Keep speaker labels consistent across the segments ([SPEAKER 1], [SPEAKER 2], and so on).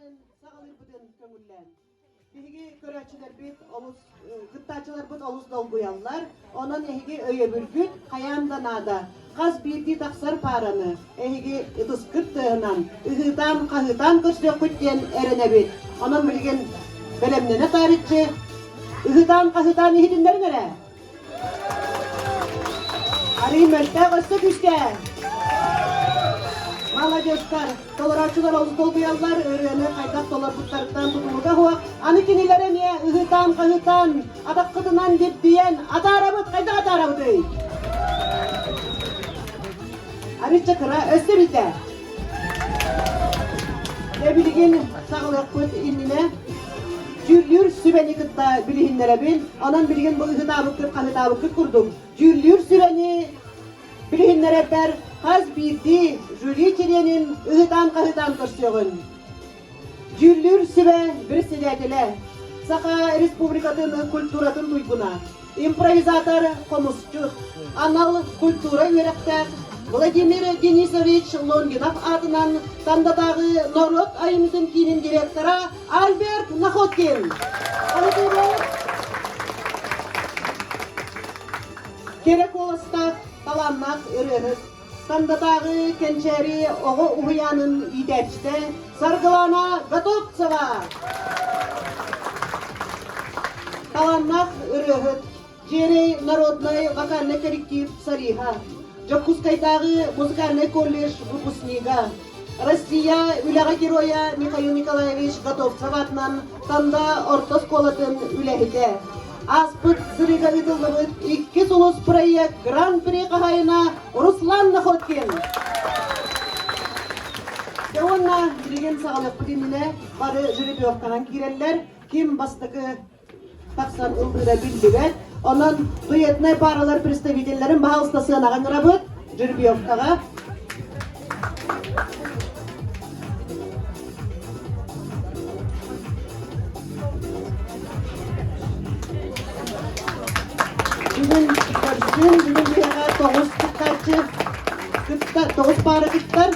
[SPEAKER 1] Sağın sağılır buden köngüllen. Bihigi köröçüler bit olus gıttaçılar bit olus dolguyanlar. Onun ehigi öye bürgüt kayamdan ada. Kaz birdi taksar paranı. Ehigi ıtıs kıttığınan. Ihıdan kahıdan kırsıyor kütyen erene bit. Onun bilgin belemnene tarihçi. Ihıdan kahıdan ihidinler nere? Arayın melte kıstı düşke. Молодежьтар, толарачылар олус толбуяллар, өрөөнө кайдак толар буттарыктан тутулуга хуак. Аны кинилер эме ыгытан, кагытан, адаккытынан деп диен, атаарабыт, кайда атаарабыт ый? Аричча кыра, өстө бите. Эбилигин сагылыкпыт иннине, Жүрлүр сүбени кытта билихиннере бил, анан билигин бу ыгытабыккыт, кагытабыккыт курдук. Жүрлүр сүбени bilhinlere ber kaz bildi jüri kirenin ıhıdan kahıdan kırsıyorsun. Jüllür sübe bir silediler. Saka Respublikatın kulturatın duyguna. İmprovizatör komusçu. Anal kultura yürekler. Vladimir Denisovich Longinov adından Tandaдағы Norot ayımızın kinin direktörü Albert Nakhotkin. Gerek olasta talanmak ürünüz. Tandaдағы kençeri oğu uyanın iderçte sargılana Gatovtseva. Talanmak ürünüz. Жери народной вокальный коллектив «Сариха», Жокускайдағы музыкальный колледж выпускнига, Россия үләға героя Михаил Николаевич Готовцев атынан танда орта школатын үләхіде. Аспыт зырыға үтілгібіт 2 солос проект гран-при қағайына Руслан Находкин. Онна жүрген сағалық бұдеміне бары жеребеуқтанан керелер, кем бастығы тақсан ұлдыра білдігет. Ondan duetne paralar представительlerin bahal stasiyona ғаңырабыт Жеребьевкаға. Бүгін бүйеға 9 пары кіттар.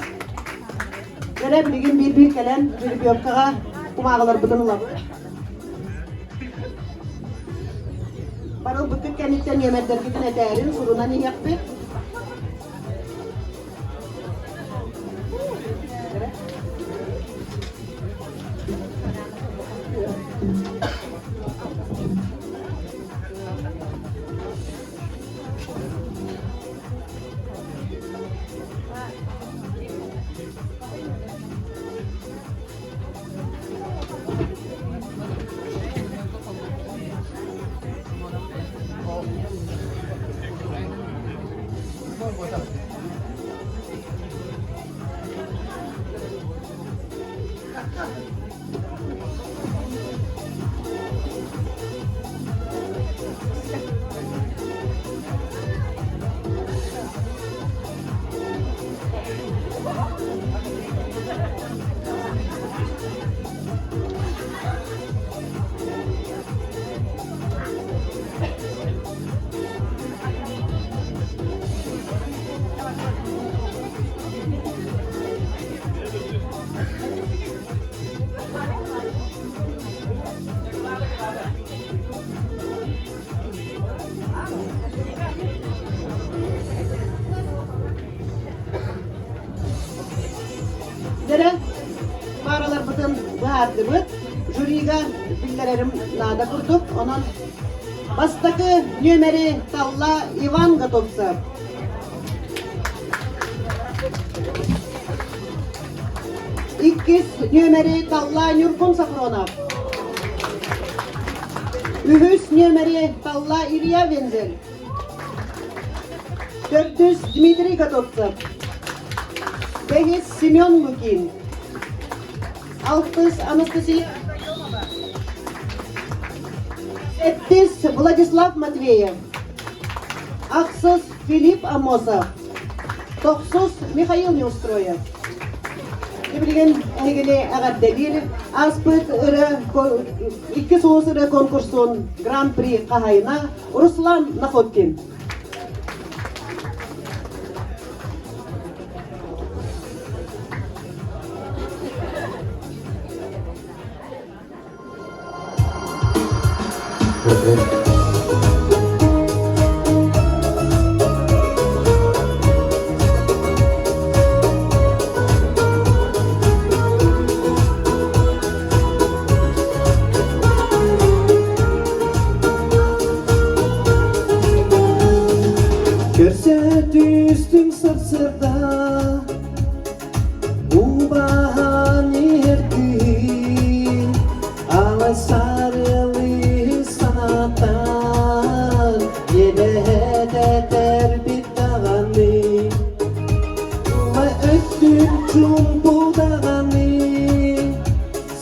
[SPEAKER 1] Және білген бір кәлен Жеребьевкаға құмағылар бұдынылабы. Baru bukit kanitan ya medar kita nadarin surunan ini apa? Paralar butun bağırdı bud. Jüriga billerim nada kurduk. Onun bastaki nömeri talla Ivan Gatovtsev. İkiz nömeri talla Nurkun Safronov. Ühüs nömeri talla Ilya Venzel. 400 Dmitri Gatovtsev. 5 Semyon Lukin. 6 Анастасия, 7 Владислав Матвеев, 8 Филипп Амосов, 9 Михаил Неустроев. Bilgen egili ağaddelir, aspıt 2 soğuz konkursun Grand Prix kahayına Ruslan Nakhotkin.
[SPEAKER 2] Görse düştüm sırsırda ubahan yerkin alay sarılı sanatan yedede terbit dağını ve öttüm çumbu dağını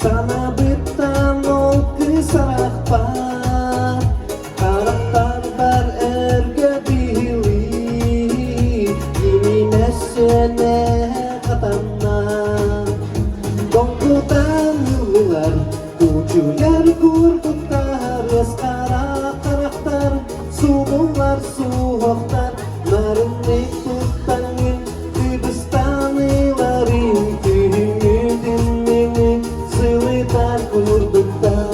[SPEAKER 2] sana bıttan ol kısarak var karakter var erge sene katana dongkutan yıllar uçuyor kurtuklar eskara karakter subular suhoktar narinlik tutangin kıbrıstanlıların tühünü dinmeni sığıtar kurduklar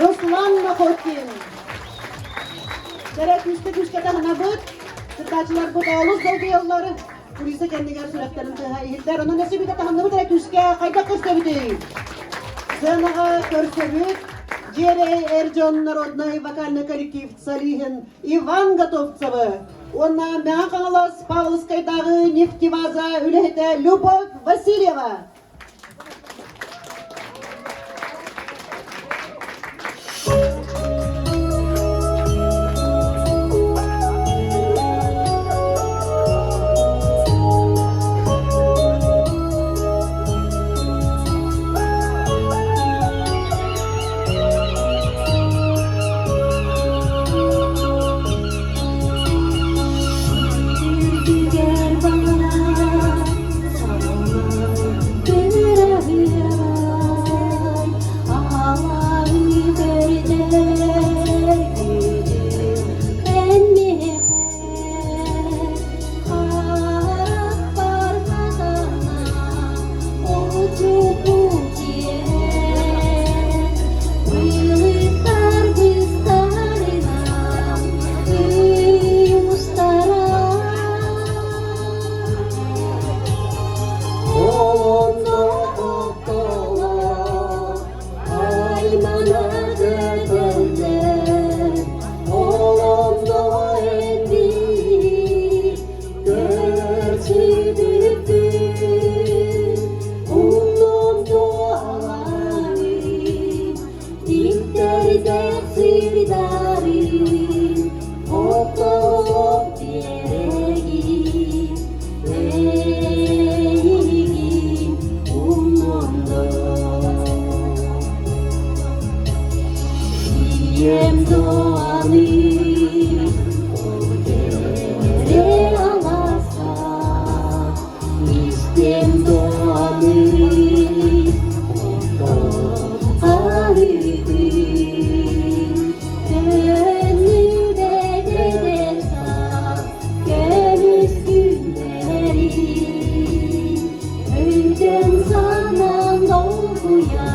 [SPEAKER 1] Ruslan Nakotin. Gerek üstte güçke tahına bud. Sırdaçılar bud ağız doldu yolları. Polise kendi gel süreklerin hilder. Ona nesibi de tahına bud direkt üstke kayda kırsebidi. Сценаға көрсөбүт Жерей Эрджон народной вокальный коллектив Салихин Иван Готовцевы. Онна мяң қаңылас Павловскайдағы нефтеваза үлехете Любовь Васильева.
[SPEAKER 3] Diğer bana sağlam
[SPEAKER 2] Dem doğanı ondan haribi
[SPEAKER 3] Gönlüme gelirsa gönül günleri Öldüm zaman dolguya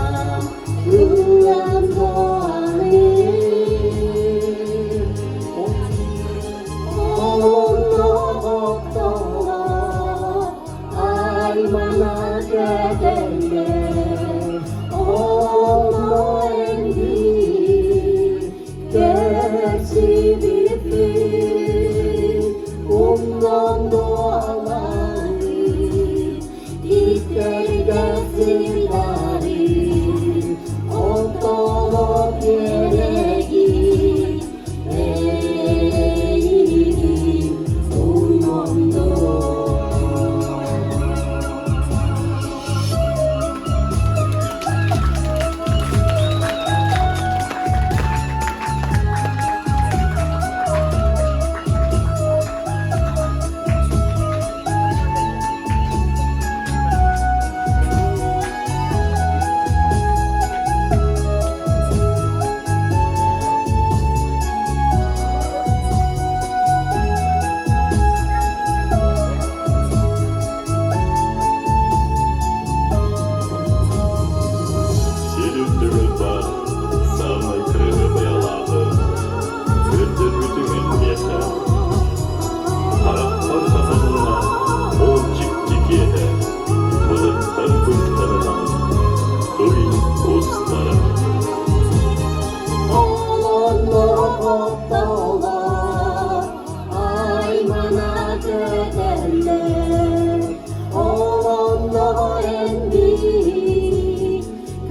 [SPEAKER 3] yıllar doğanı Onu dolar ay bana giderler Onu endi gerçi bir ondan doğaları İster gelsinleri Otolup gereği eğilim Uymandı
[SPEAKER 4] Силүттүгүл бар, самый крылы боялады. Өттөр бүтүңүн бета. Карактар сасалына, ол жик-жик еді. Былыктар көктарынан, ый устары.
[SPEAKER 3] Onu dolar ay bana giderler Onu endi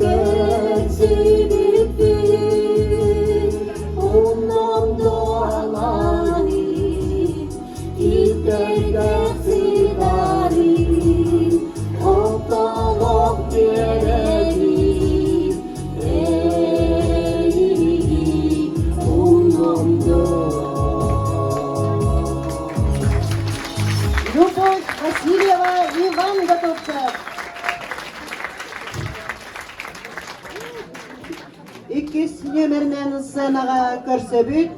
[SPEAKER 3] gerçi bir ondan doğaları İster gerçileri Otolup gereği eğilim ondan
[SPEAKER 1] Любовь Васильева, Иван Готовцев. İkis nömerмен сценаға көрсөбүт.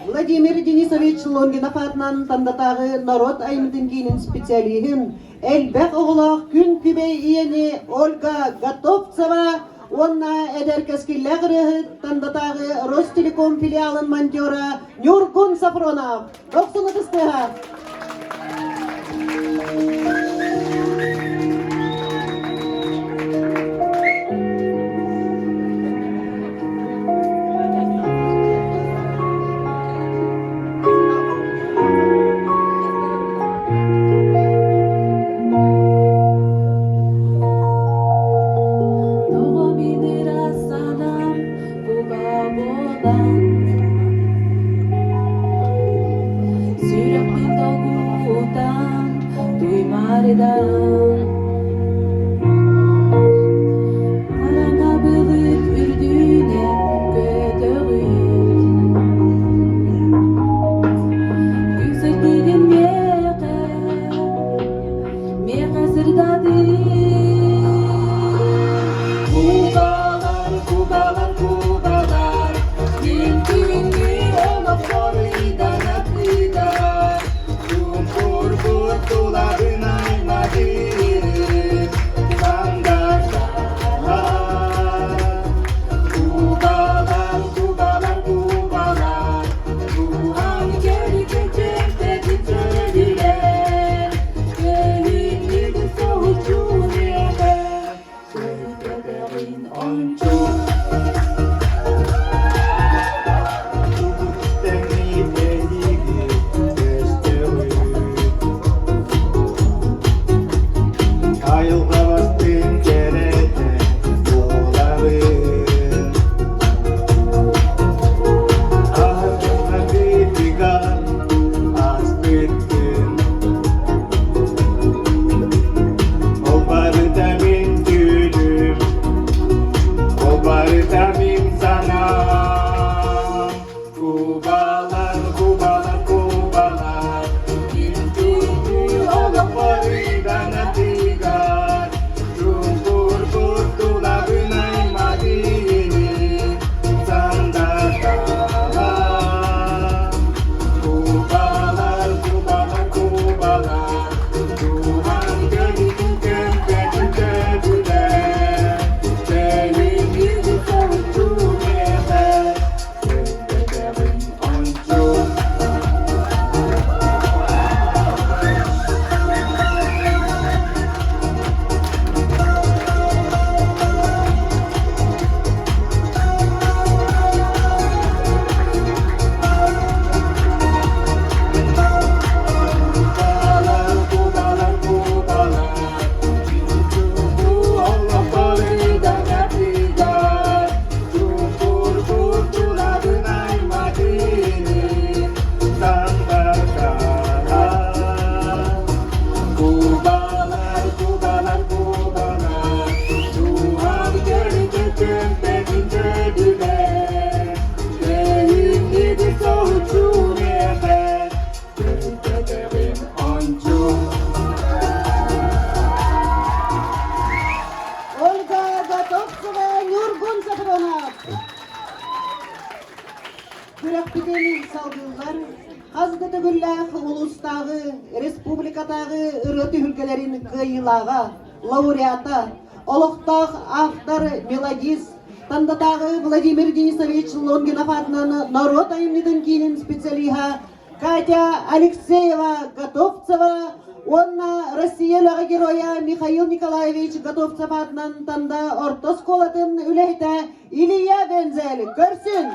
[SPEAKER 1] Владимир Денисович Лонгинов атынан тандатағы народ аймытын кейінің специалиһин Элбек оғылақ күн күбей иені Ольга Готовцева, онна эдер кәскелләг рыһы тандатағы Ростелеком филиалын монтера Нюргун Сафронов. Роксуны кыстыға.
[SPEAKER 3] Doğabilir aslanım bu babadan Sürekli doğudan duymardan Arana bılık ürdüğüne gödöğün Yükseklerin meğe sırdadır Kubalar, kubalar, kubalar Yelkini olup koruydan akıdar Kumpur kurtuların aymadır Bandaklar Kubalar, kubalar, kubalar Ruhan geri geçekte titrediler Köyünlü soğucunu
[SPEAKER 1] республикадағы ырыты ülkelerin кыйылаға, лауреата, олықтақ автор, мелодист, тандатағы Владимир Денисович Лонгинов атынан народ айымниден кейінен специалиха Катя Алексеева Готовцева, онна Россиялағы героя Михаил Николаевич Готовцев атынан танда орта сколатын үлейті Илья Вензель. Көрсін!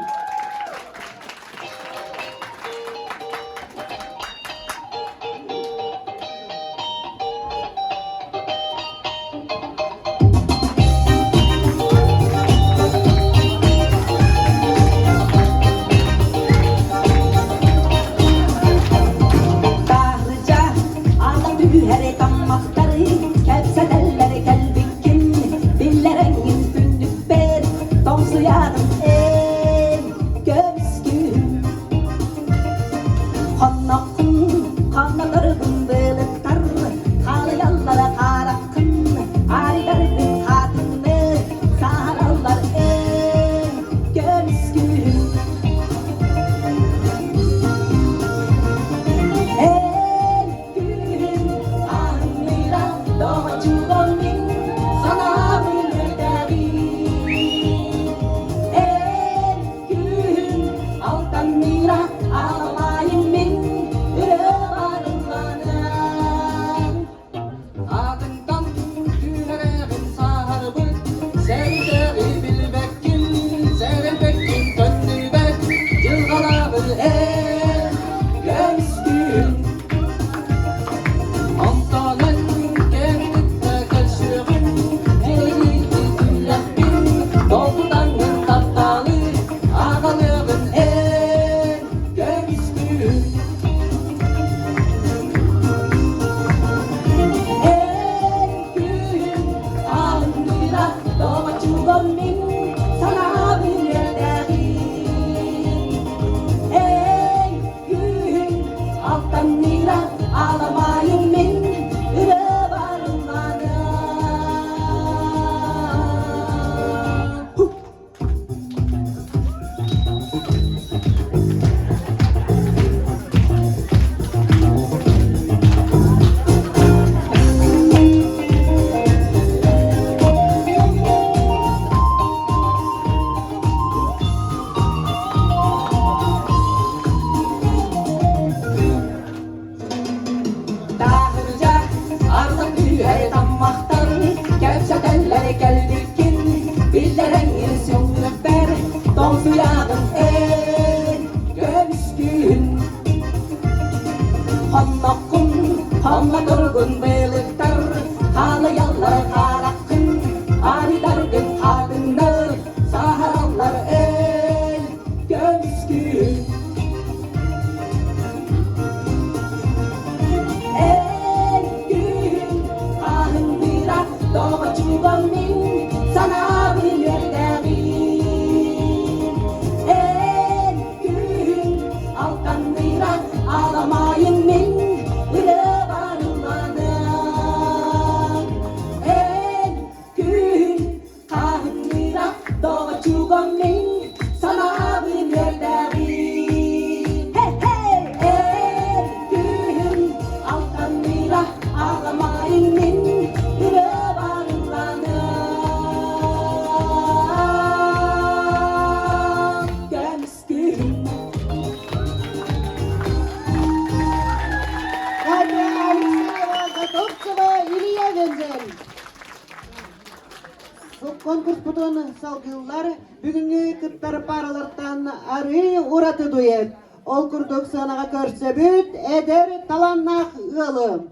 [SPEAKER 1] Конкурс бутон салгылар бүгүнкү кыттар паралардан ары ураты дует. Ол курдук санага көрсөбүт эдер таланнах ылы.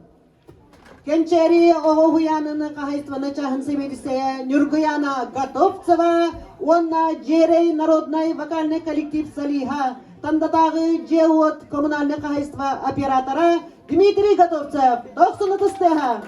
[SPEAKER 1] Кенчери огуянын кахайстваны чахын себедисея Нюргуяна Готовцева, онна Джерей народный вокальный коллектив Салиха, тандатагы Джеот коммунальный кахайство оператора Дмитрий Готовцев. Тохсуны тыстеха.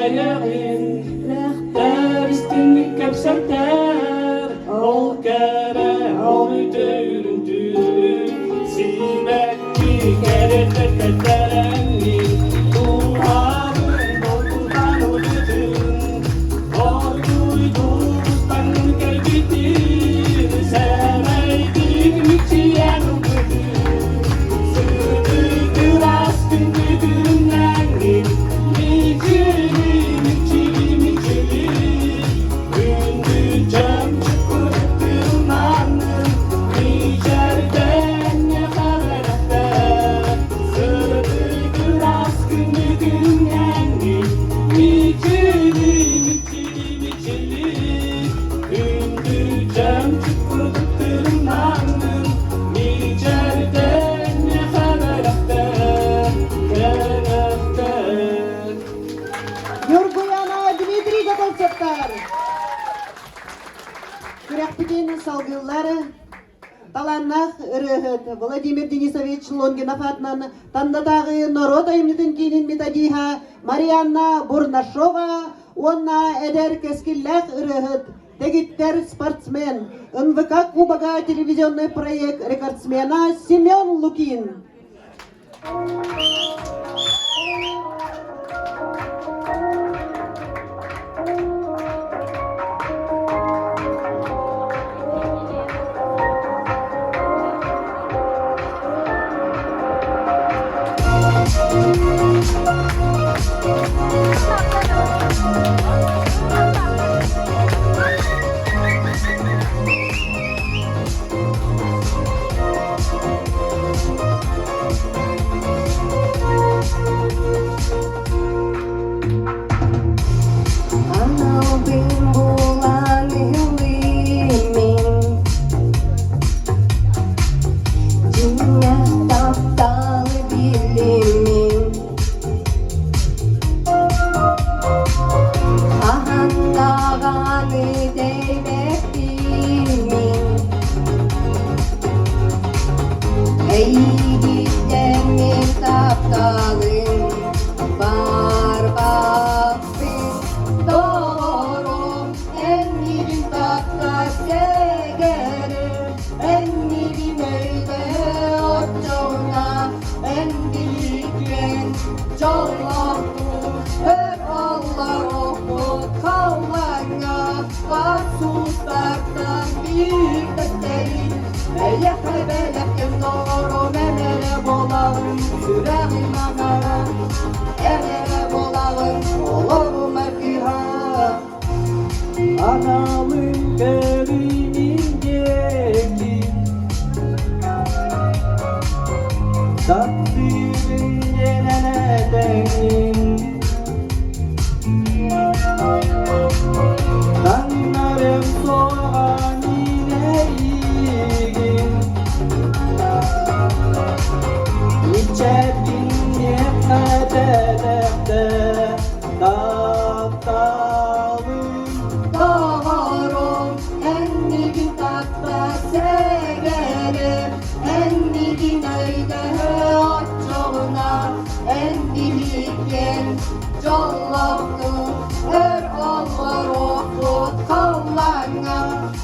[SPEAKER 3] Eğerin Rehter istinlik kapserter Ol kere onu dövündü Sibekli kere teterenli Tuharın doldudan ödüdün Orduydumuzdan gelbitin Seveydik müthiyen ödüdün Sırdı biraz gündü günlerin Miçili miçili miçili Gündü cam çukur tırmanın İçeriden ne haber eder Sırdı biraz gündü günlerin Miçili miçili miçili Gündü cam çukur tırmanın İçeriden ne haber eder
[SPEAKER 1] Yorguyana Dmitri Gabolçaklar. Күрәхпитен салгыллары Таланнах Рыхыт Владимир Денисович Лонгинов атынан Тандатағы народ айымнытын кейнен методиха Марианна Бурнашова Онна Эдер Кескиллах Рыхыт Тегиттер спортсмен НВК Кубага телевизионный проект рекордсмена Семен Лукин.
[SPEAKER 3] Anamın evinin geldi Takdirin yenene değin Kanlarım soğan ineğin İçerdin yekadedekte Taptalım
[SPEAKER 2] Doğru enni tatta segerim enni neyde açığına endilikyen Jollahtu Allah ruhu kallana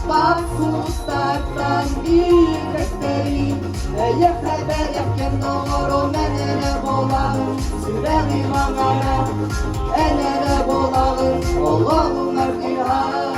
[SPEAKER 2] Baksustartan bir desteği Yekebeleken doğru menere boğalım Süreği mağara enere boğalım Allah'ım merdihan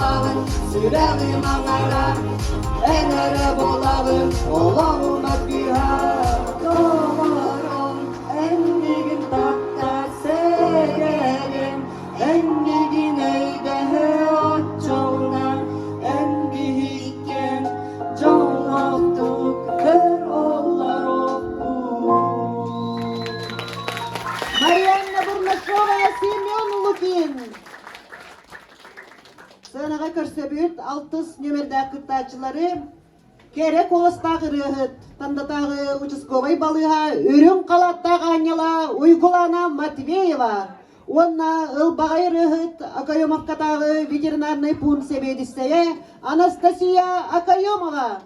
[SPEAKER 2] bolağın Sürelim ağara Enere bolağın Olağımız bir ha Doğarım Endigin takta segelim Endigin eyde açağına Endihikken can attık Her oğlar okul
[SPEAKER 1] Marianna Burnashova, Simeon Lukin. Sanaga körsebüt, altız nömerdäki kıttaçıları kerek olastagı rıhıt, tandatagı uçuskovay balığa, ürün kalattagı anyala, uygulana Matveyeva. Onna ılbagay rıhıt, Akayomovkatagı veterinarnay pun sebedisteye, Anastasia Akayomova.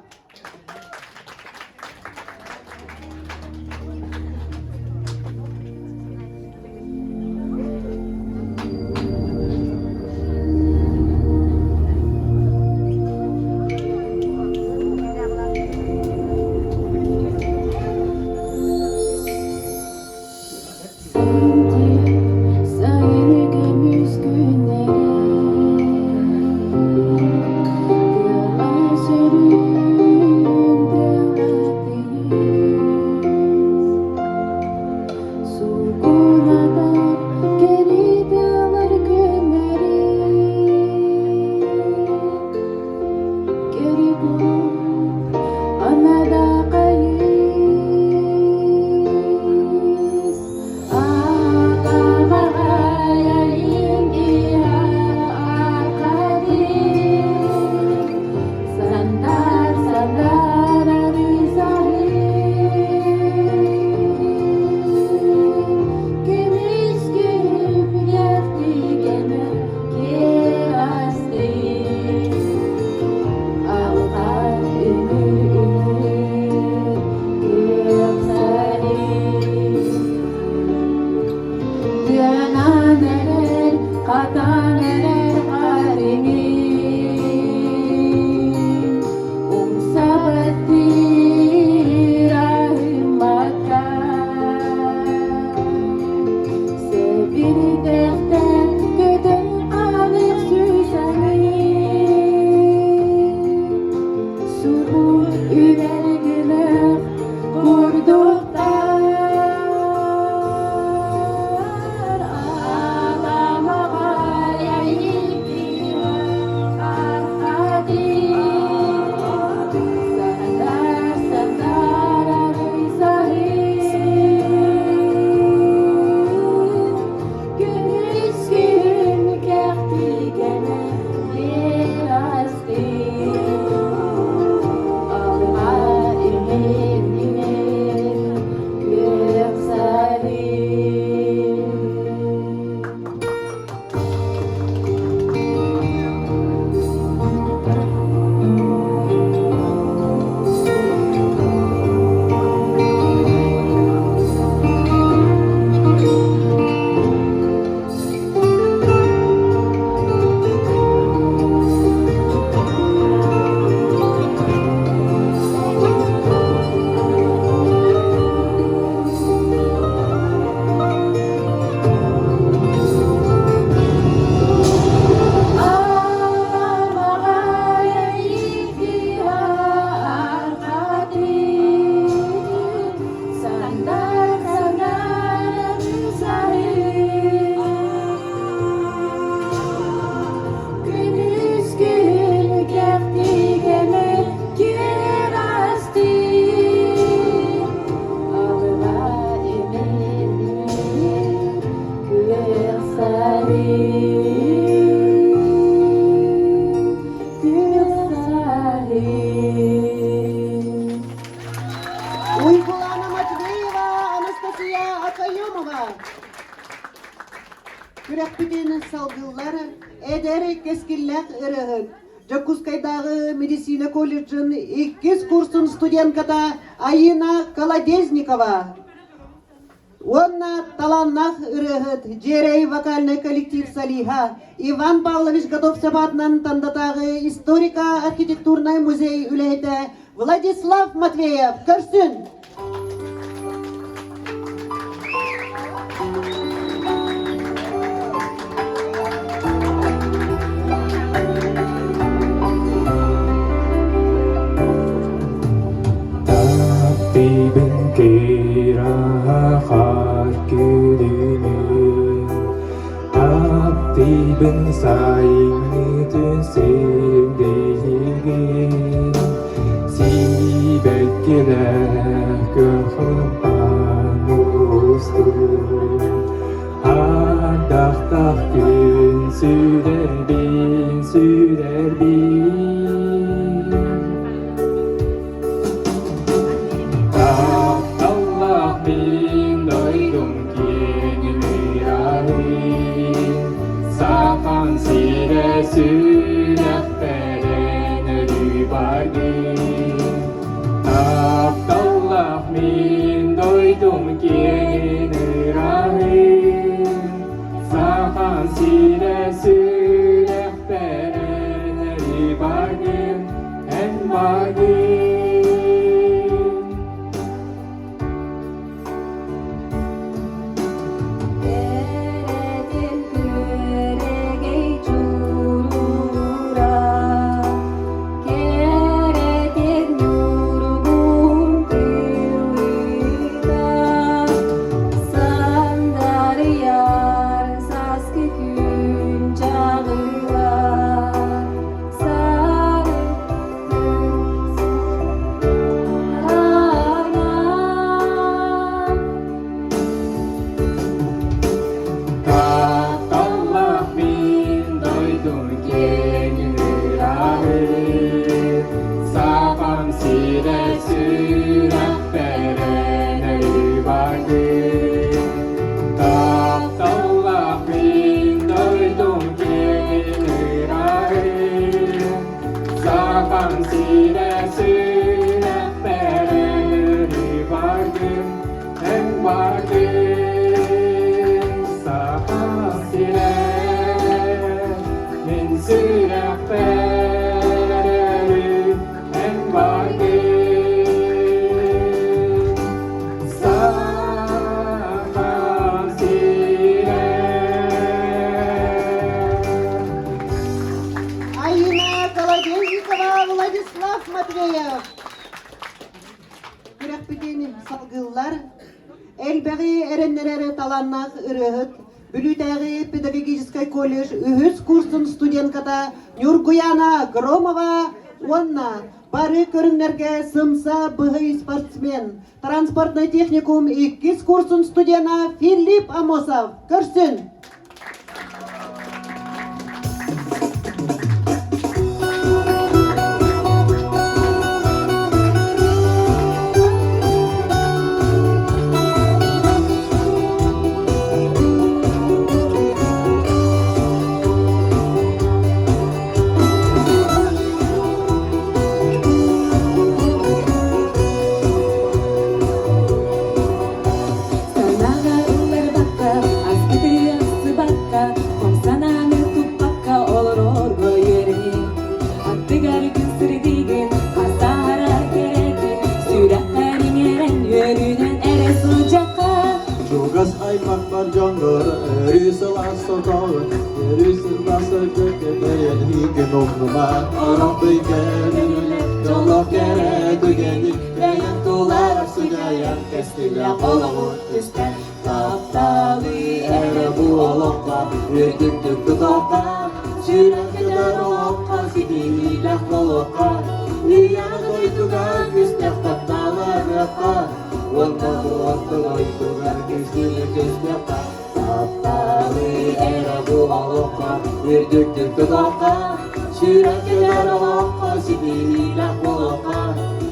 [SPEAKER 1] Uygulana Matveyeva, Anastasia Akayomova. Kürek bitinin salgıları eder keskillek ırıhın. Jakutskaydağı Medisina Колледжин 2 kursun studentkata Ayina Kolodeznikova. Онна таланнах ырыхыт, Джерей вокальный коллектив Салиха, Иван Павлович Готовцеватнан тандатағы историко-архитектурный музей үлейті Владислав Матвеев, көрсін!
[SPEAKER 3] Bahar gülünün Aktifin sayını tünsün değilin Sibekkiler gönhümpan ustun Ardaqtaq gün sürer bin Allah min doydum kenirahin Sahan sire sürek beren rübargin Allah min doydum kenirahin Sahan sire sürek beren rübargin En bargin
[SPEAKER 2] Eredin küregey çurura Keredin yurgun kıyıda Sandar yar saskı gün çağıra Sarı
[SPEAKER 3] Allah min doydum kenirahin Sapan sire sürek beren rübargin Allah min doydum kenirahin Sapan sire sürek beren rübargin En bargin Sapan sire min sürek beren En bargin Sapan sire
[SPEAKER 1] Ayna Kolodeznikova Владислав Матвеев. Күрәк битенин салгыллар. Элбәги эреннәре таланнак ырыһыт. Бүлүтәги педагогический колледж үһүс курсын студентката Нюргуяна Громова онна бары көрүңнәргә сымса быһый спортсмен. Транспортный техникум 2 курсын студена Филипп Амосов. Көрсүн.
[SPEAKER 2] Sanana ular bakka, askıdı aslı bakka, komsananı tupakka olur orgo yeri. Attıgar günsürü digin, hasara gereki, süreklerin eren yörünen ere sucakka.
[SPEAKER 3] Чугас аймак бар жоңгор, өрүсүл астотогун, өрүсүл басыр көкөбөйөн хиген омнума. Орок бүйгөнүнүле, жолок кере дүгени, бейен тулар сугаян, кестиле колому түстен. Тапталы эре бу олокка, үрдүктүк тутокка, сүрөккөдөр олокка, сибилах болокка, үйяны дойтуга, күстеп тапталарыкка. Онда буатты ойтугар кестиле көстепка, тапталы эре бу олокка, үрдүктүк тутокка, сүрөккөдөр олокка, сибилах болокка,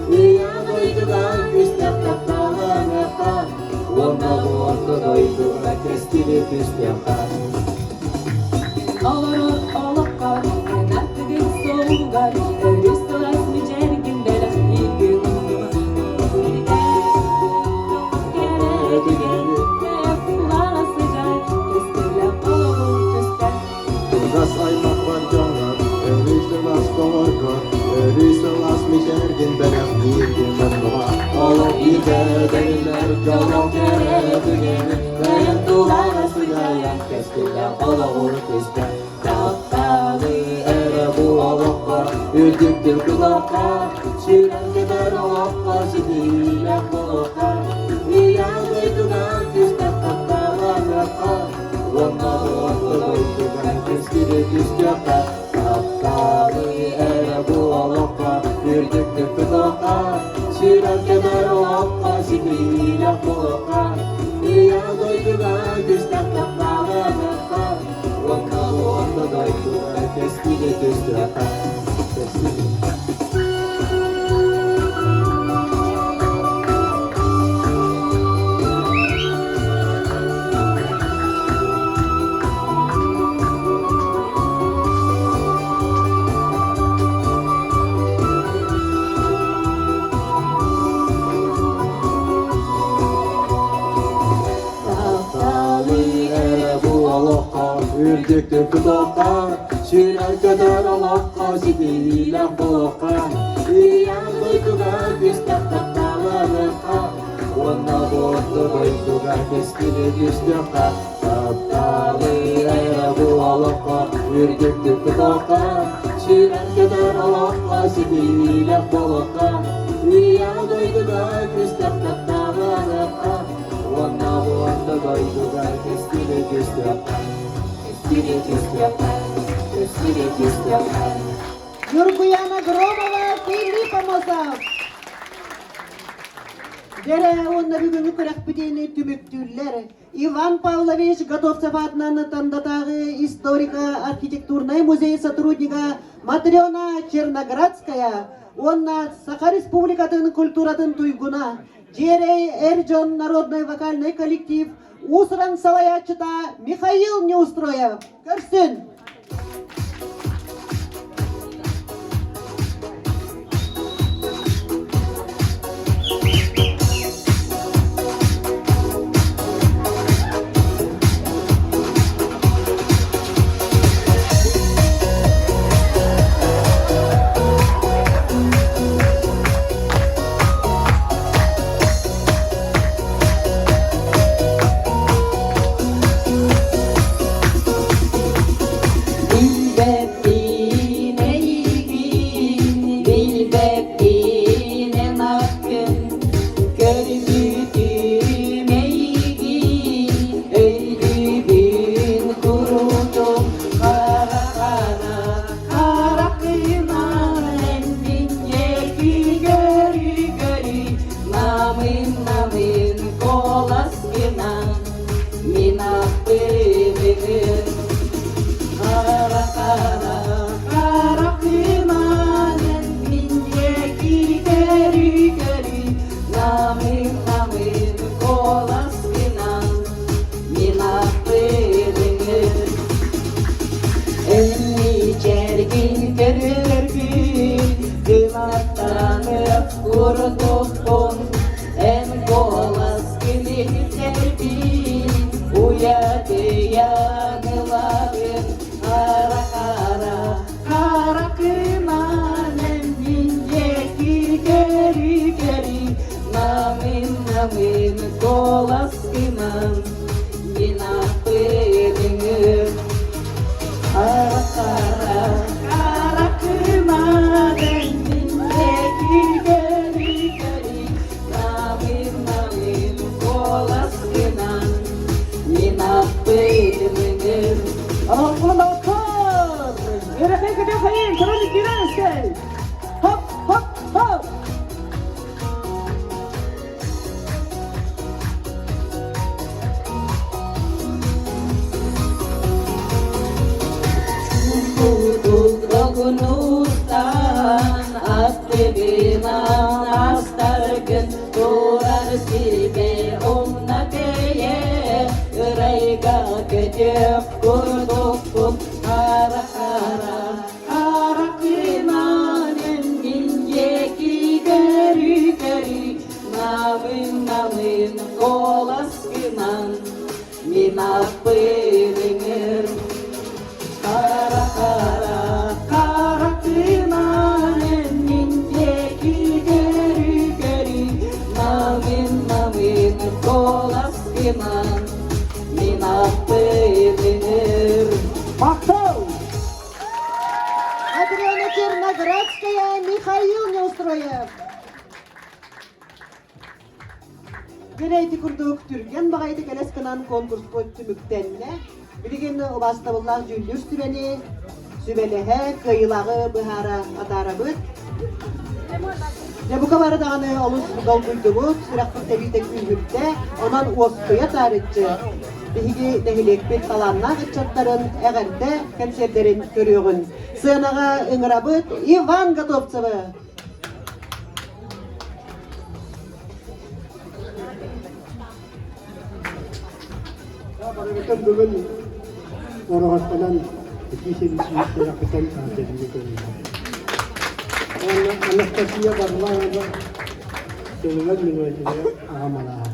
[SPEAKER 3] үйяны дойтуга, күстеп тапталарыкка. Онда буатты ойтугар кестиле көстепка.
[SPEAKER 2] Olur olokka, en artıgın soğugar, örüs dolas mı cergin belak ilgin umduma.
[SPEAKER 3] Чугас аймак бар жоңгор, өрүсүл астотогун, өрүсүл асмишерген берем хиген омнума. Олок бийгөнүлөр, жолок кере дүгени, бейен тулар сугаян, кестиле колому түстен. Тапталы эре бу олокка, үрдүктүк тутокка, сүрөккөдөр олокка, сибиле болокка, үйян күстөка тапталы эре буолокка үрдүктү кытока сүрөткөдөр олокка ситиле болокка ия дойдуга күстөк тапталы мыкка онна онда дойдуга кескиде күстөка үрдүктү кытока сүрөткөдөр олокка ситиле болокка ия дойдуга күстөк тапталы мыкка онна онда дойдуга кескиде күстөка тапталы эре буолокка үрдүктү кытока сүрөткөдөр олокка ситиле болокка ия дойдуга күстөк тапталы мыкка онна онда дойдуга кескиде күстөка
[SPEAKER 1] Юргуяна Громова, Филиппомозов. Дере онна бүгүнкү көрөкпүтени түмүктүүлөр Иван Павлович Годовцев атынан тандатагы историка архитектурный музей сотрудника Матрена Черноградская, онна Саха Республикатын культуратын туйгуна, Жерей Эрджон народный вокальный коллектив, Усран Саваячыта Михаил Неустроев. Көрсүн. Матрена Черноградская, Михаил Неустроев. Герейти курдук түрген бағайды келескінан конкурс көттіміктенне. Bilgin obastabullah jüldür sübeni, sübelehe kıyılağı bıhara adarabıt. Ne bu kadar dağını oluz dolduydumuz, sıraklık tebitek ülgürde, ondan uostuya tarihçi. Bilgi nehilek bir talanlar çatların eğerde konserlerin görüyorun. Sığınağa ıngırabıt Ivan Gatovtsevı.
[SPEAKER 5] Bakın bugün orasından ikisi yapılan tatilini görüyoruz. Anastasya Barbarova'da söylenen üniversitede ağamalar.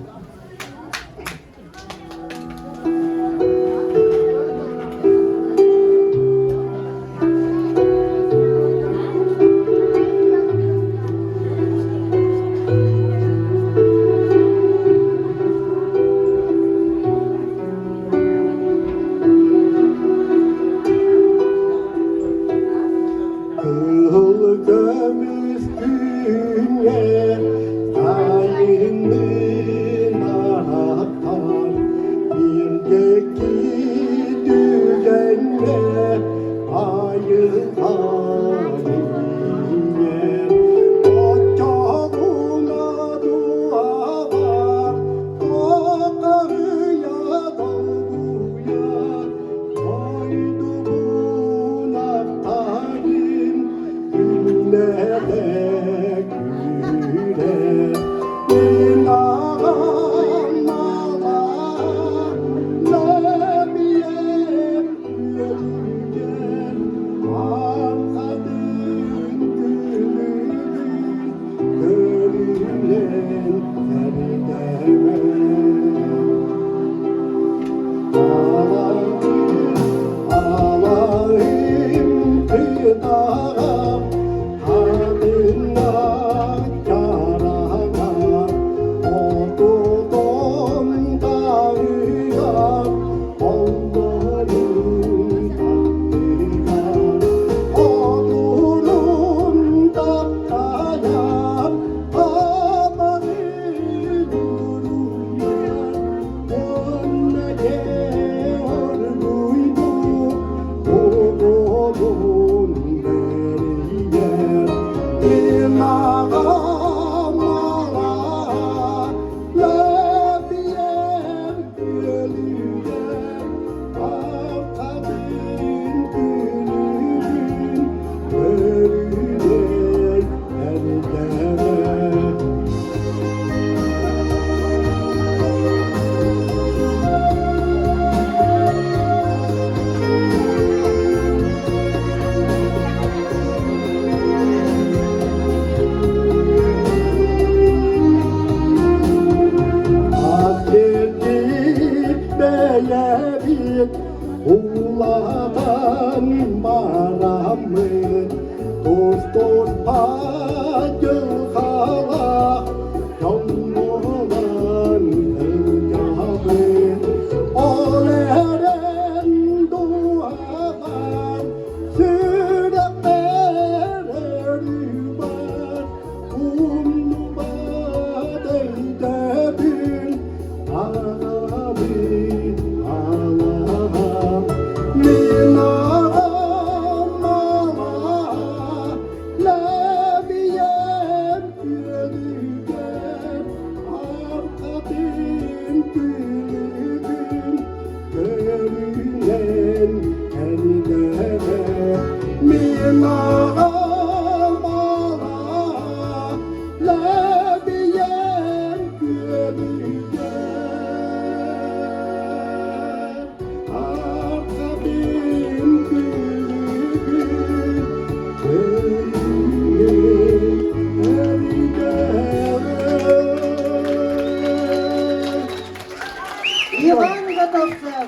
[SPEAKER 1] Ivan Gatovtsev.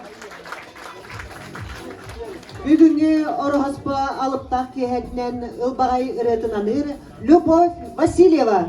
[SPEAKER 1] Бүгінгі орохоспа алыптақ кехетнен ылбағай ырытынаныр Любовь Васильева.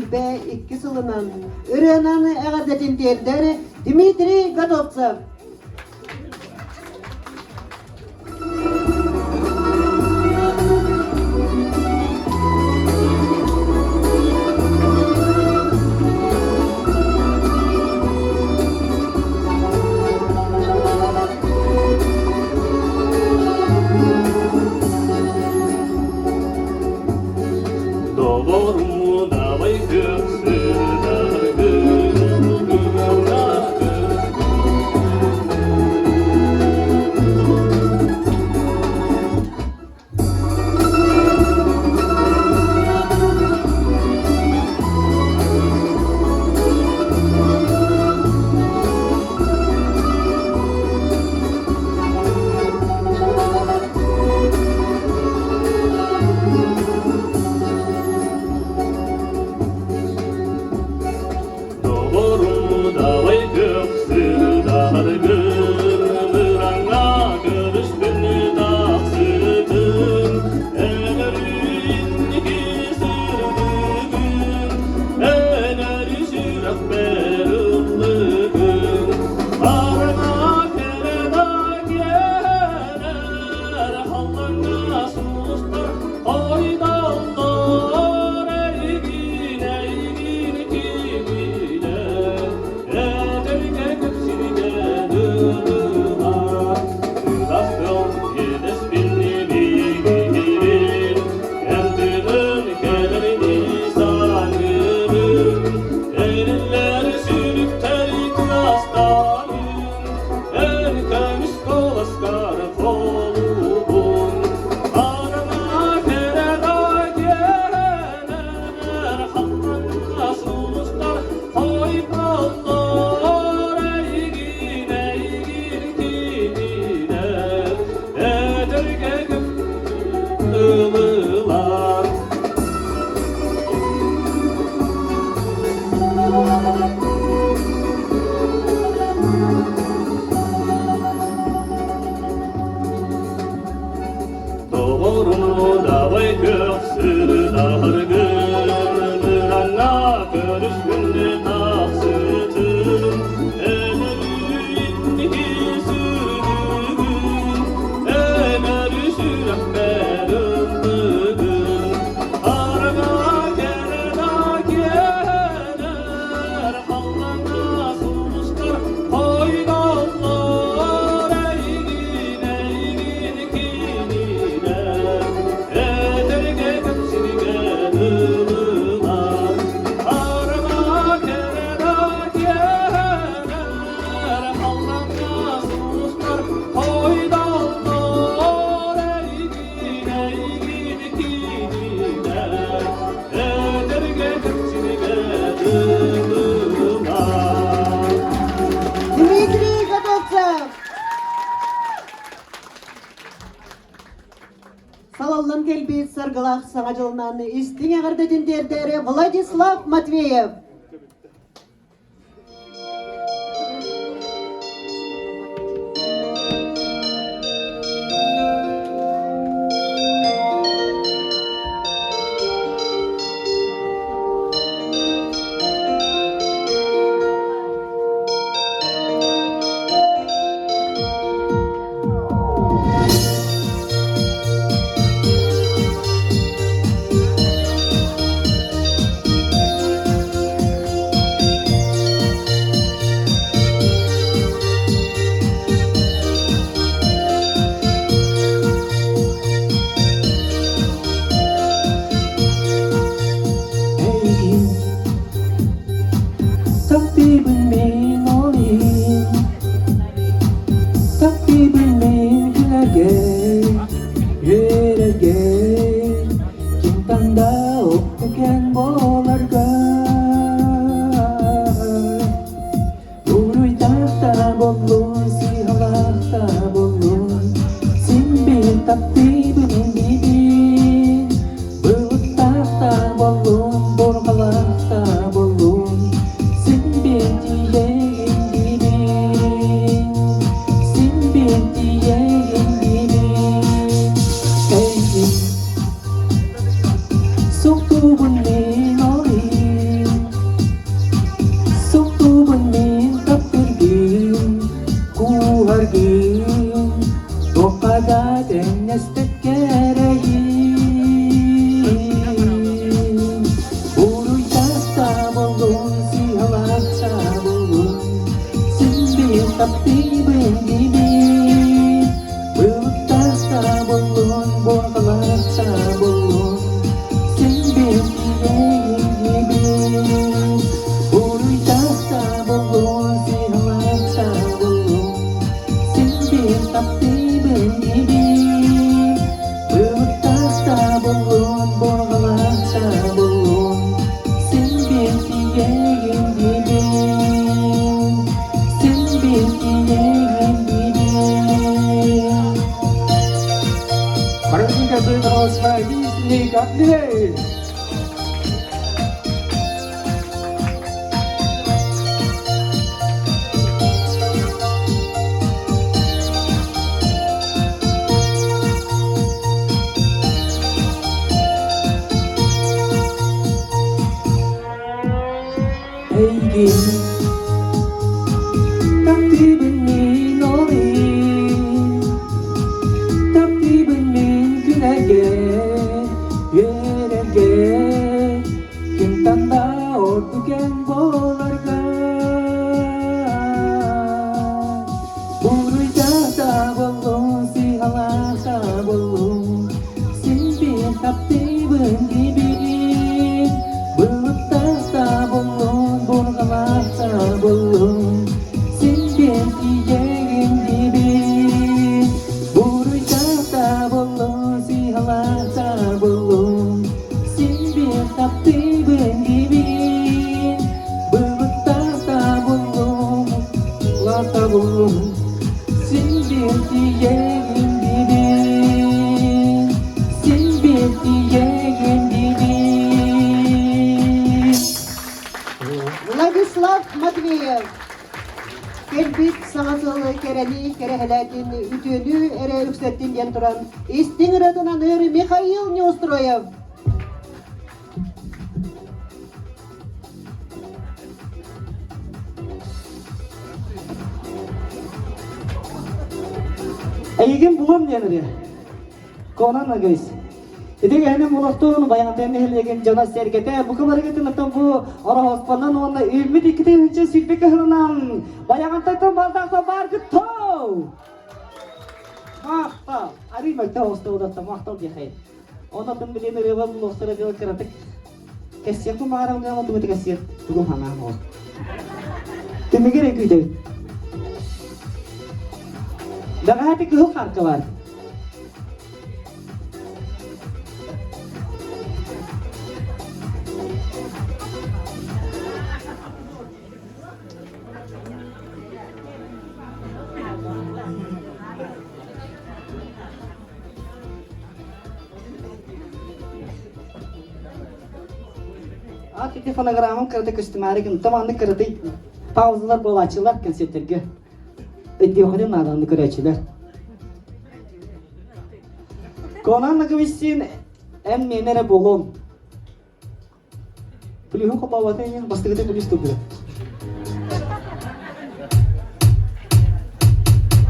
[SPEAKER 1] 2002 yılının Iran'ın eğerdetindiğleri Dmitri Godovtsev.
[SPEAKER 4] Doğru davay göğsüne
[SPEAKER 1] Салаллан келбейт саргылах сағажылнаны истин ағырдетін дердері Владислав Матвеев.
[SPEAKER 3] taптибын gibi Bulutlarda bulun, borgalarda bulun Sen bir dileğin gibi Buruylarda bulun, sihirlarda bulun Sen bir taптибын gibi Bulutlarda bulun, borgalarda bulun Sen bir dileğin gibi Sen bir dileğin gibi Mariin kasih terus lagi sinikat nih. Hey tapi benih nori tapi benih günege yerege kim tanda ortuken bolarga buruyda bolun sihalasa bolun sinbin tapi gibi bulutlarda bolun borgalarda bolun sinbin diyeğin gibi buruyda bolun sihalada bolun sinbin taптибын gibi bulutlarda bolun larda bolun sinbin diyeğin gibi sinbin diyeğin gibi
[SPEAKER 1] Владислав Матвеев. Келбит саңасылы керени керехелетин үтөнү эре үксеттин ден туран. Истин ротунан ыры Михаил Неустроев.
[SPEAKER 3] Эйген булам денере. Конан агайс. Эдеге хенем улактын баягын элеген жана сергете бу кабаргетін аттан бу ара хоспандан онда 22-нче силбек хырынан баягын тайтан балдакта бар гыттау. Мактал. Ари макта остодатта мактал дехай. Онда тын билен ревал лостара дел каратык. Кесек маарам дема тумет кесек тугум хана хо. Темегере күйдө. Дага хати кыл каркы бар. Ati fonogramın kırdı küstümarıgın tamamını kırdı pauzalar bol açılar konsertlerge ödüyordu nadanlı kırıçılar Konanla kıvışsın en menere bolon Pilihu kapavatın ya bastı gıda polis toplu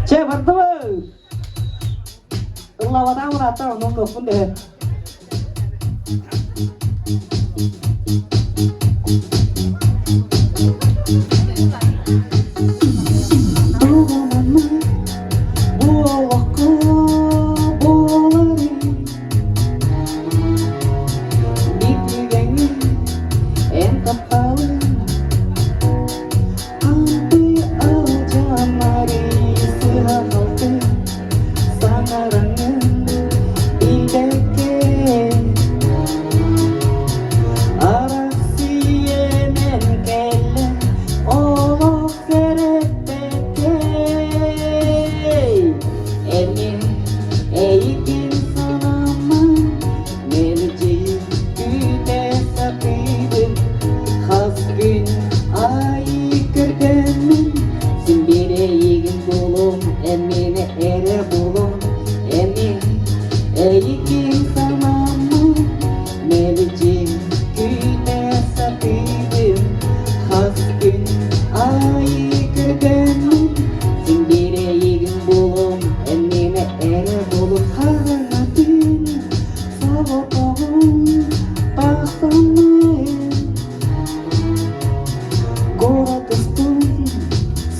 [SPEAKER 3] Çe vardı mı? Allah vatan vatan onun kapın de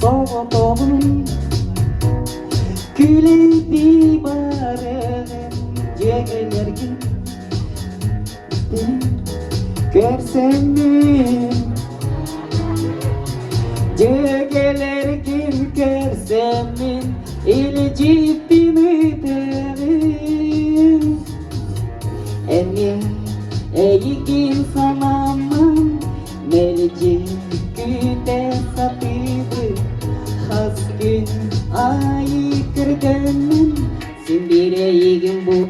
[SPEAKER 3] Soğuk oğlum senin Cögeler kim görsemin İlcipimi derin Eni eygin sanamın Melci güde sapidi Has gün ayı kırgının Simbire eygin bu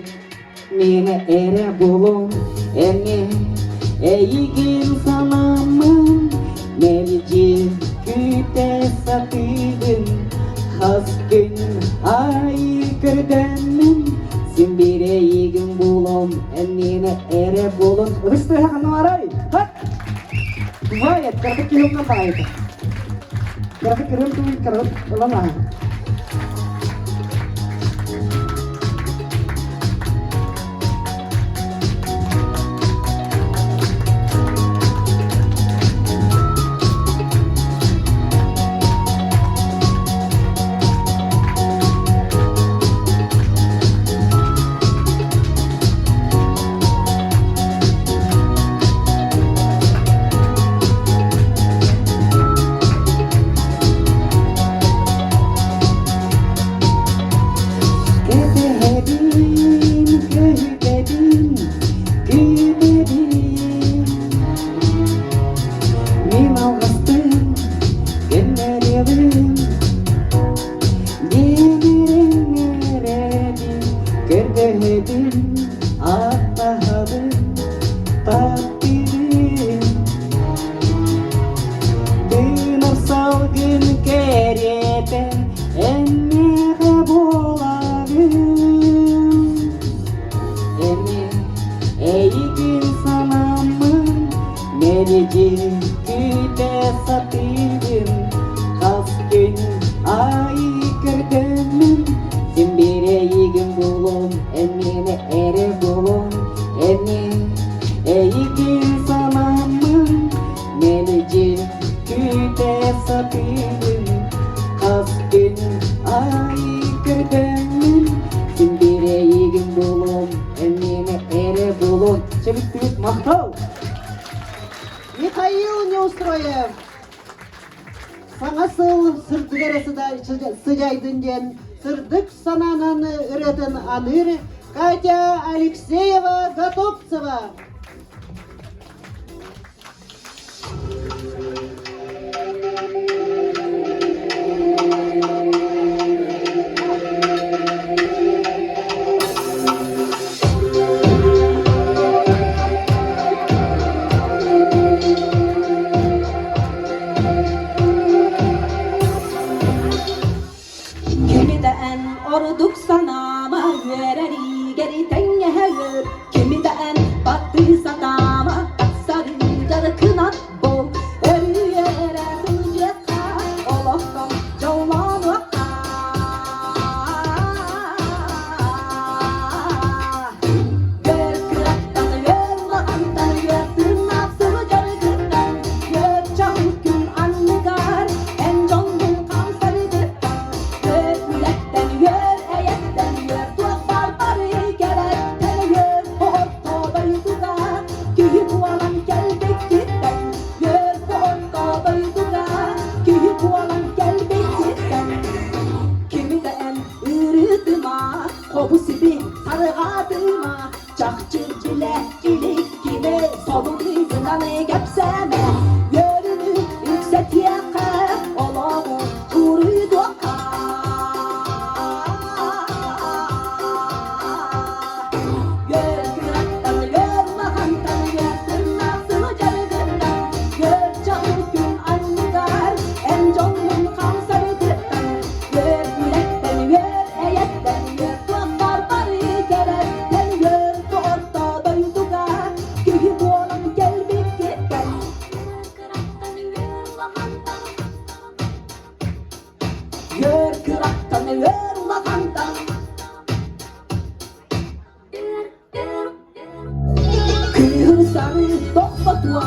[SPEAKER 3] Mine ere bulun Eni eygin sanamın Melci güde sapidin Has gün ayı kırgının Simbire eygin bulun Enine ere bulun Rıstı hanım aray Hak Vay karık kilomdan bana itu Karık kirim tuh karık ulang lah Güde sapidin Has gün ayı kırgının Simbire eygin bulun Enine ere bulun Eni eygin sanamın Meleci güde sapidin Has gün ayı kırgının Simbire eygin bulun Enine ere bulun Çevik büyük mahtal
[SPEAKER 1] Михаил Неустроев, саңасыл сырдыгересі да сыжайдын ден сырдык санананы үретін аныр Катя Алексеева Готовцева.
[SPEAKER 2] Orduk sanama yöreri geri tenge hayır Kimi de en battı satama Sarı darıkına bol Ölü yere hıcıka Oloktan cavlanı Gör kıraktan gör vakantan Gör tırnasını carıkırdan Gör çabuk gün anlıgar En canlı kanser gırtan Gör yürekten gör Kobusibi sarıgadıma Çakçı cile ilik gibi Soluk izlanı gepseme Yörünü yükselt yaka Olamı kuruydu Gör kıraktan gör mahantan Gör tırnasını carıgından Gör çabuk gün anlıgar En canlın kanser gırttan Gör yürekten gör eyetten Gör Gör kıraktan gör vakantan Kıyır sarı dokfatua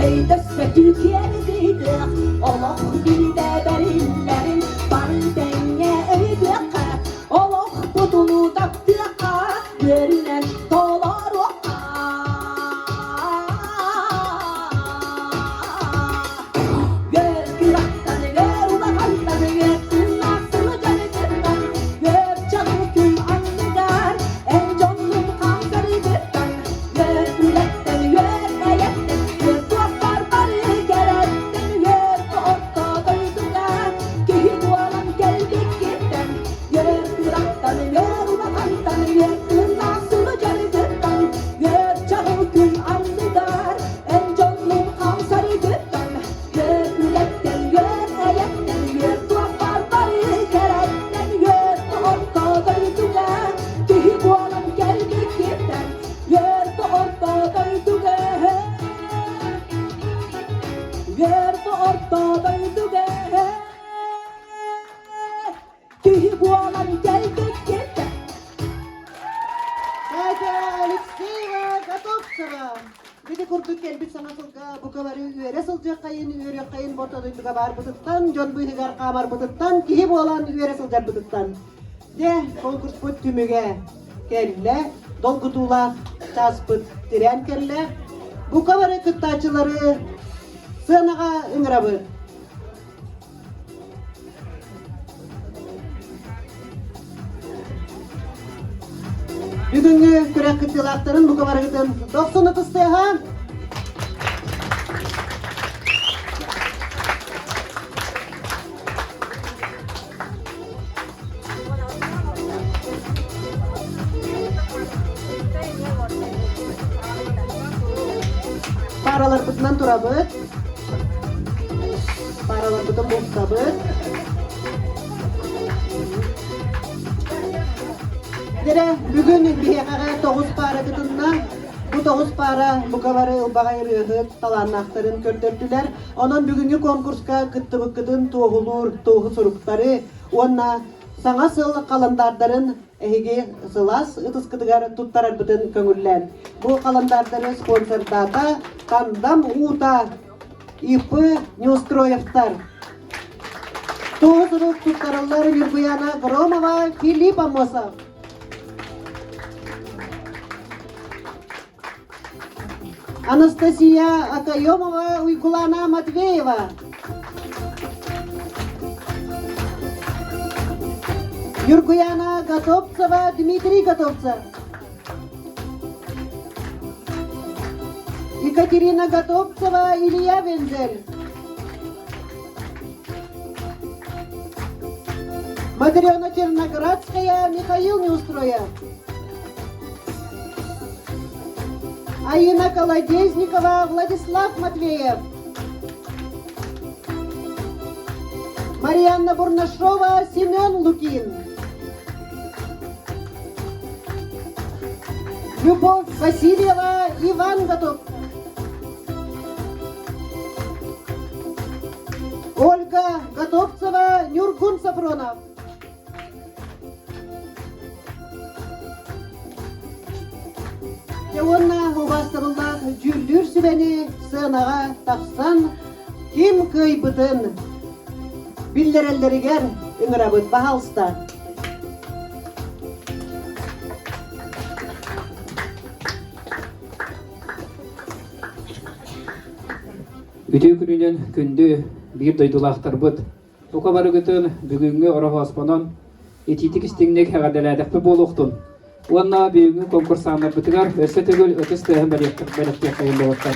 [SPEAKER 2] Ey despe Türkiye'deydi Allah bir de berinlerin Barı denge öydüğe Allah budunu daktığa Görünen dolar oğa Чайка-кета.
[SPEAKER 1] Катя Алексеева Готовцева. Биди курдук келбит саңасылга букабары үйере сылжа кайын үйере кайын ботодуйдуга бар бутуттан, жон буйгар камар бутуттан, кихи болан үйере сылжар бутуттан. Де конкурс бут түмүгө келле, долгутуулак часпыт тирен келле. Букабары кыттачылары сынага ыңырабыт. Бүгүнгү күрөк кытылактарын букабарыгытын 90 тыстыга. Паралар бутунан турабыт. Паралар бутун болсабыт. Дере бүгүн бияга 9 пара бутунна. Бу 9 пара букабары ылбагай рыгыт таланактарын көртөттүлөр. Онон бүгүнгү конкурска кыттыбыкытын тоогулур, тоогу суруктары, онна саңа сыл каландардарын эһиги сылас ытыскытыгар туттарар бутун көңүллен. Бу каландардары спонсордата Кандам Ута ИП Неустроевтар. Тоогу сурук туттарылар Юргуяна Громова, Филипп Амосов. Анастасия Акаемова, Уйгулана Матвеева. Юргуяна Готовцева, Дмитрий Готовцев. Екатерина Готовцева, Илья Вензель. Мадрена Черноградская, Михаил Неустроев. Аина Колодезникова, Владислав Матвеев. Марьяна Бурнашова, Семен Лукин. Любовь Васильева, Иван Готов. Ольга Готовцева, Нюргун Сафронов. Онна убастырылар жүлдүр сүбени сынага тапсан ким кыйбытын биллереллеригер ыңырабыт бахалста.
[SPEAKER 6] Үтүү күнүнөн күндү бир дойдулактарбыт. Бука барыгытын бүгүнгү орохоспонон этитик истиңнек хагадаладакпы болуктун. Уанна бүгүнгү конкурсандар бытыгар өсө төгөл өтөс тыгын балектер кайын болуктар.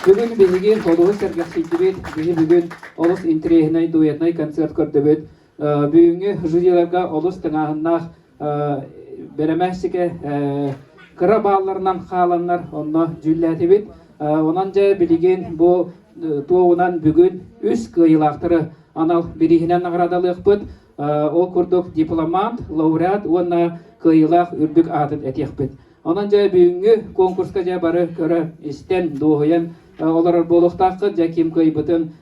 [SPEAKER 6] Бүгүн биздиги олугу сергаксыйтыбыт, бүгүн олус интерегинай дуэтнай концерт көрдөбүт. Бүгүнгү жюриларга олус тыңагыннах беремесике кыра бааларынан хааланнар онно жүлләтибит. Онан жа билиген бу туогунан бүгүн үс кыйылактыры анал бирихинен наградалыкпыт. Ол курдук дипломант, лауреат, онна кыйылак үрдүк атын этекпит. Онан жа бүгүнгү конкурска жа бары көрө истен дуоян олар болуктакы жа ким кыйбытын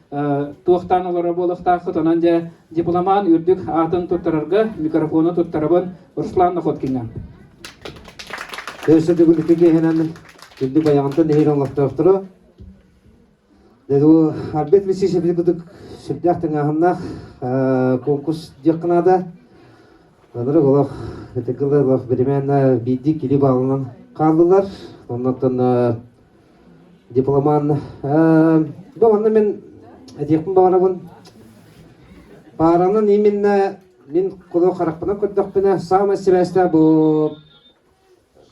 [SPEAKER 6] туохтан олар болуктакы. Онан жа дипломант үрдүк атын туттарарга микрофону туттарабын Руслан Находкинга.
[SPEAKER 3] Өсө төгүлүккө хенен күндү баягында нехер оңлоктоктуру. Деду Альберт Мессише билгүдүк сүрдяктын агыннах конкурс жакынада. Аныры олох этекылы олох беремен бидди килип алынын калдылар. Оннотон дипломан баманда мен этекпин барабын. Баранын именно мен коло каракпына көттөкпүнө самый себеста бу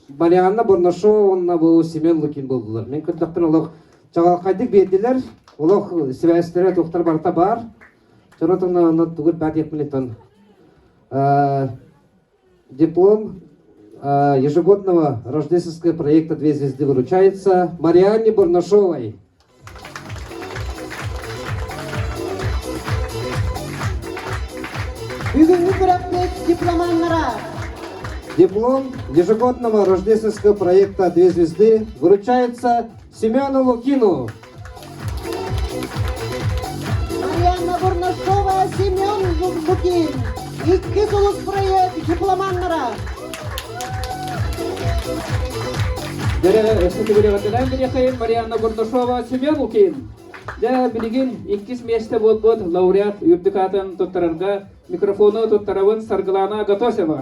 [SPEAKER 3] Балианна Бурнашова, онна бу Семен Лукин болдулар. Мен көттөкпүн олох чагалкайдык бердилер. Олох себестери токтор барта бар. Чонотон тугут бәтек минутон. Диплом ежегодного рождественского проекта «Две звезды» вручается Марианне Бурнашовой.
[SPEAKER 1] Бүгүнгү күрөктөк дипломаннара.
[SPEAKER 3] Диплом ежегодного рождественского проекта «Две звезды» вручается Семену Лукину.
[SPEAKER 1] Марьяна Бурнашова, Семен Лукин. İki solus buraya diplomanlara.
[SPEAKER 6] Dere ösütü bileğinden bir yakayın Mariana Bordosova Semyon Lukin. De bilgin ikkis meşte bol laureat ürdükatın tuttararga mikrofonu tuttarabın sargılana Gatoseva.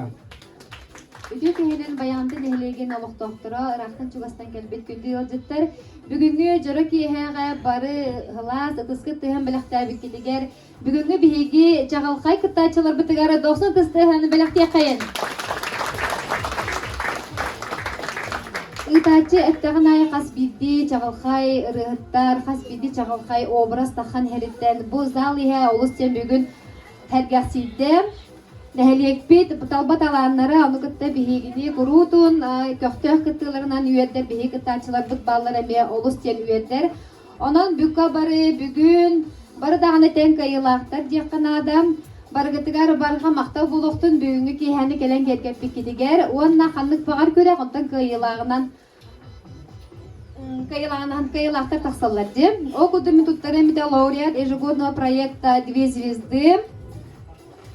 [SPEAKER 7] Ütü kehinin bayandı nehlegen oluq doktora ıraqtın çugastan kelbet gündü yolcuttar. Бүгүнгү жора киэһээҕэ бары хылаас ытыскы тыһан бэлэхтээбит китигер. Бүгүнгү биһиги чагалхай кыттаачылар бытыгара 90 тыстыһан бэлэхтиэхайын. Ытаачы эттэгэн ай хас бидди чагалхай ырыһыттар, хас бидди чагалхай образ тахан хериттен. Бу зал иһэ олус тен бүгүн тәргәсидде. Нәһәлиекпит талбат аланнары аны кытта биһигини курутун көктөх кыттыларынан үйәддер биһи кыттаачылар бут баллар эме олус тен үйәддер. Онон бүккө бары бүгүн бары даганы тен кайылактар диякканада баргытыгар барга мактау булуктун бүгүнгү киһәни келен кергеппит китигер. Уонна ханнык багар көрөк онтон кайылагынан кайылактар таксаллар ди. О кудуми туттары эмите лауреат ежегодного проекта «Две звезды».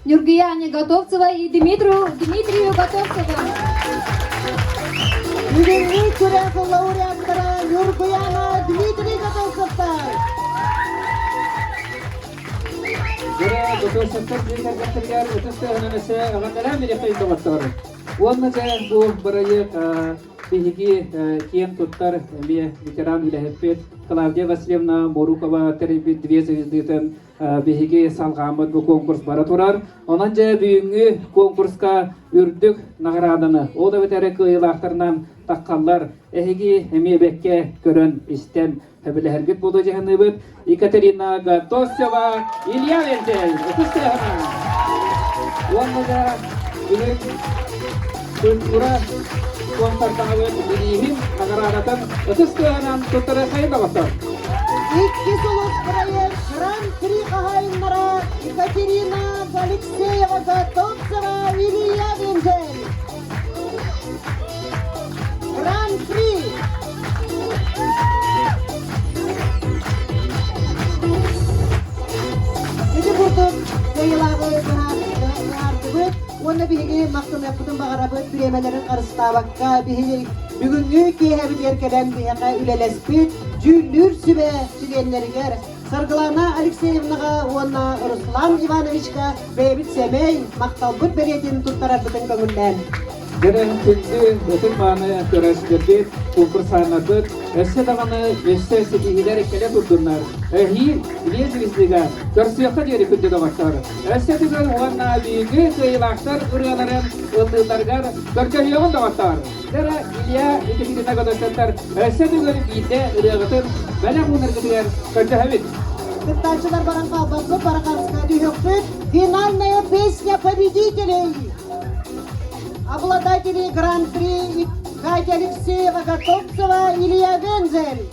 [SPEAKER 7] Нюргияне Готовцева и Дмитрию Готовцеву.
[SPEAKER 1] Бүгүнкү көрөк лауреаттары Нургуяна Дмитрий Готовцевтар.
[SPEAKER 6] Dere Gatosevtar dikkatkettirger ötüste hınanese ağandaran bir yakayın dogattar. Onunla da bu barayı biһиги киен туттар эми ветеран үлэһэппит Клавдия Васильевна Морукова теребит «Две звездытын» биһиги салгамыт бу конкурс бара турар. Онан же бүгүнгү конкурска үрдүк награданы о да бетере кыйлактарынан таккаллар эһиги эми бекке көрөн истен Хабилергит болду жаһаныбыт Екатерина Готовцева, Илья Вентель. Өтүстеһана. Онна да бүгүн культура концертагы билим наградатын өтүстеһанан туттары хайда бастар.
[SPEAKER 1] İki solus buraya Гран-при кахайыннара Екатерина Алексеева Готовцева, Илья Вентель. Гран-при. Эти бурдук кайылагы баардыбыт, оны биһиги мактын япытын багарабыт биремелерин карыстаабакка биһиги бүгүнгү киэһэбит эркелен биһига үлелеспит жүлүр сүбе тигеннергер Саргылана Алексеевнага уонна Руслан Ивановичка бэбит семей макталбыт беретин туттарарбытын көңүллен.
[SPEAKER 6] Dere күндү өтүн мааны көрөштердит конкурсанарбыт эссе даганы эссе сетигилер келе турдунар. Эхи Две звездыга көрсөккө жери күндү дагаттар. Эссе деген уанна биги кыйлактар ырыаларын ылдыдаргар көркөйөгөн дагаттар. Дere Илья Екатерина Готовцевтар эссе деген бийде ырыагытын бәле хунаргытыгар көркөһөбүт.
[SPEAKER 1] Кыттаачылар баран калбаппы баракарыска дүйөкпүт финальная песня победителей. Обладатели Гран-при Катя Алексеева Готовцева, Илья Вензель.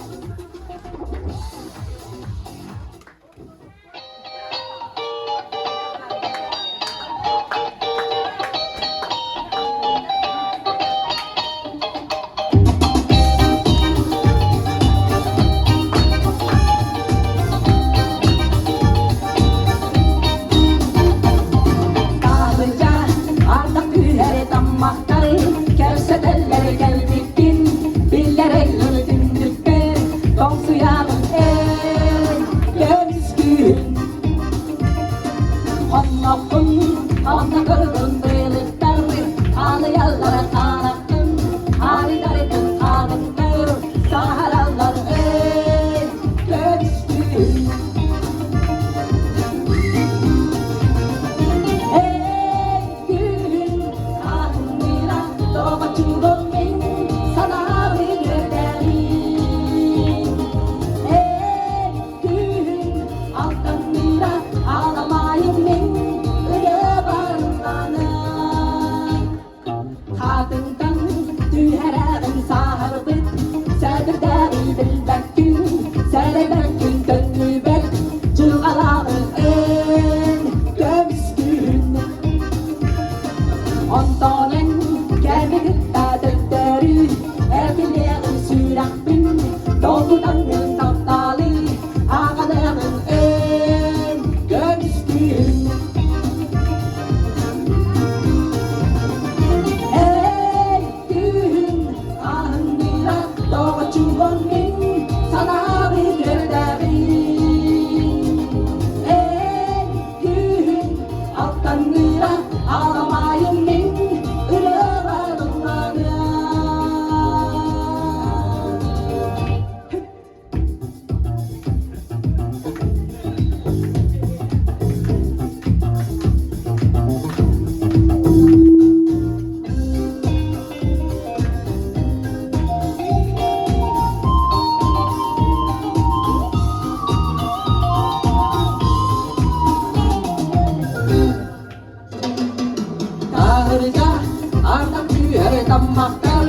[SPEAKER 2] mahtar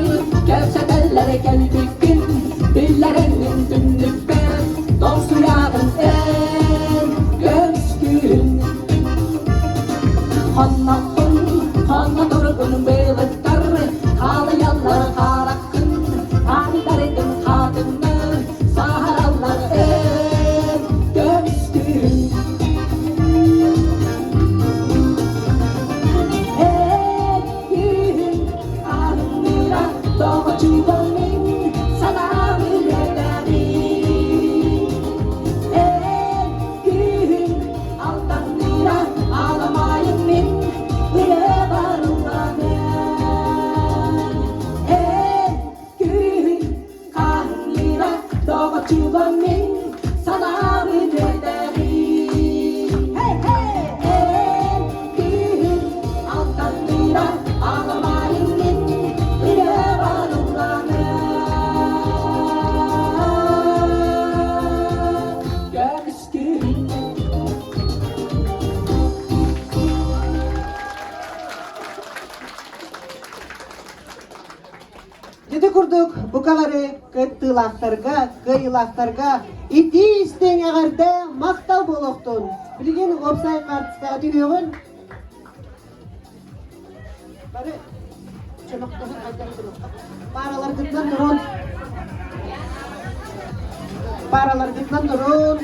[SPEAKER 2] Gevşeteller kelbikkin Dillerenin tünlükten Don suyadın en gömskün Honna durgun beyliktar Kalı yallar karakın Hanidaridin kadınlar Saharallar en gömskün Doğucuğumun sana müjdelerim gün aldandıra ağlamayın min bile varımda gün kahrira doğucuğumun sana müjdelerim gün aldandıra ağlamayın min bile varımda gömskün
[SPEAKER 1] Dede kurduk bukaları kıttılaktarga, kıyılaktarga iti isten ağırda maktal boloktun. Bilgen opsay kartısda diyorsun. Bari çanaktan kaytarın. Paralar gitmen durun. Paralar gitmen durun.